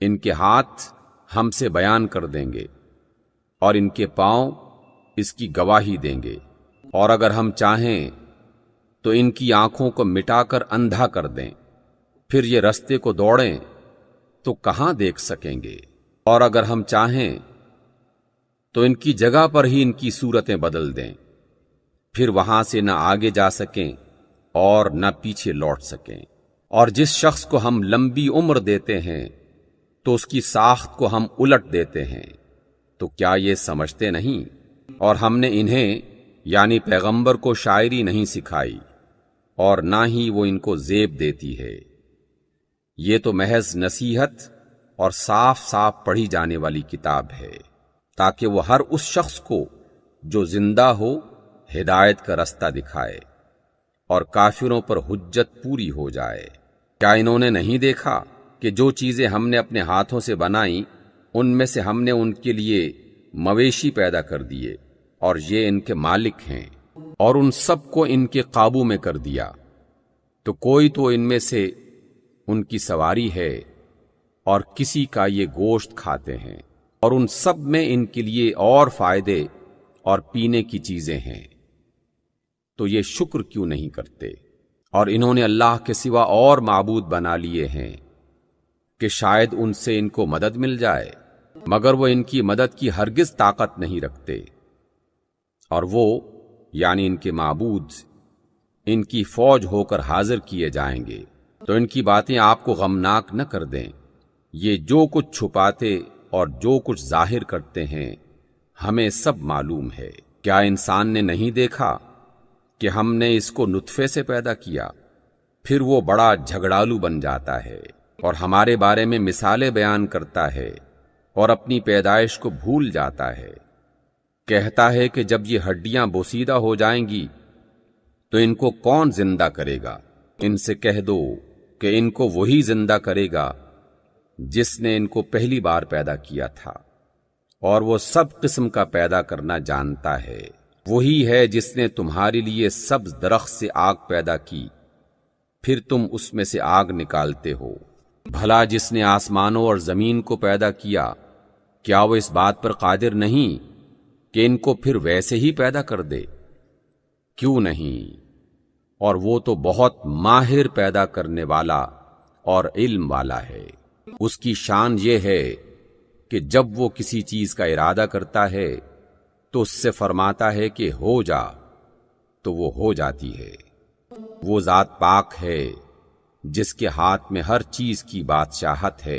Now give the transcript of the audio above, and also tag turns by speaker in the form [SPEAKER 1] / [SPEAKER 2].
[SPEAKER 1] ان کے ہاتھ ہم سے بیان کر دیں گے اور ان کے پاؤں اس کی گواہی دیں گے، اور اگر ہم چاہیں تو ان کی آنکھوں کو مٹا کر اندھا کر دیں، پھر یہ رستے کو دوڑیں تو کہاں دیکھ سکیں گے، اور اگر ہم چاہیں تو ان کی جگہ پر ہی ان کی صورتیں بدل دیں، پھر وہاں سے نہ آگے جا سکیں اور نہ پیچھے لوٹ سکیں۔ اور جس شخص کو ہم لمبی عمر دیتے ہیں تو اس کی ساخت کو ہم الٹ دیتے ہیں، تو کیا یہ سمجھتے نہیں؟ اور ہم نے انہیں یعنی پیغمبر کو شاعری نہیں سکھائی، اور نہ ہی وہ ان کو زیب دیتی ہے، یہ تو محض نصیحت اور صاف صاف پڑھی جانے والی کتاب ہے، تاکہ وہ ہر اس شخص کو جو زندہ ہو ہدایت کا رستہ دکھائے اور کافروں پر حجت پوری ہو جائے۔ کیا انہوں نے نہیں دیکھا کہ جو چیزیں ہم نے اپنے ہاتھوں سے بنائیں ان میں سے ہم نے ان کے لیے مویشی پیدا کر دیے، اور یہ ان کے مالک ہیں، اور ان سب کو ان کے قابو میں کر دیا، تو کوئی تو ان میں سے ان کی سواری ہے اور کسی کا یہ گوشت کھاتے ہیں، اور ان سب میں ان کے لیے اور فائدے اور پینے کی چیزیں ہیں، تو یہ شکر کیوں نہیں کرتے؟ اور انہوں نے اللہ کے سوا اور معبود بنا لیے ہیں کہ شاید ان سے ان کو مدد مل جائے، مگر وہ ان کی مدد کی ہرگز طاقت نہیں رکھتے، اور وہ یعنی ان کے معبود ان کی فوج ہو کر حاضر کیے جائیں گے، تو ان کی باتیں آپ کو غمناک نہ کر دیں۔ یہ جو کچھ چھپاتے اور جو کچھ ظاہر کرتے ہیں ہمیں سب معلوم ہے۔ کیا انسان نے نہیں دیکھا کہ ہم نے اس کو نطفے سے پیدا کیا، پھر وہ بڑا جھگڑالو بن جاتا ہے اور ہمارے بارے میں مثالیں بیان کرتا ہے اور اپنی پیدائش کو بھول جاتا ہے۔ کہتا ہے کہ جب یہ ہڈیاں بوسیدہ ہو جائیں گی تو ان کو کون زندہ کرے گا؟ ان سے کہہ دو کہ ان کو وہی زندہ کرے گا جس نے ان کو پہلی بار پیدا کیا تھا، اور وہ سب قسم کا پیدا کرنا جانتا ہے۔ وہی ہے جس نے تمہارے لیے سبز درخت سے آگ پیدا کی، پھر تم اس میں سے آگ نکالتے ہو۔ بھلا جس نے آسمانوں اور زمین کو پیدا کیا، کیا وہ اس بات پر قادر نہیں کہ ان کو پھر ویسے ہی پیدا کر دے؟ کیوں نہیں؟ اور وہ تو بہت ماہر پیدا کرنے والا اور علم والا ہے۔ اس کی شان یہ ہے کہ جب وہ کسی چیز کا ارادہ کرتا ہے تو اس سے فرماتا ہے کہ ہو جا، تو وہ ہو جاتی ہے۔ وہ ذات پاک ہے جس کے ہاتھ میں ہر چیز کی بادشاہت ہے۔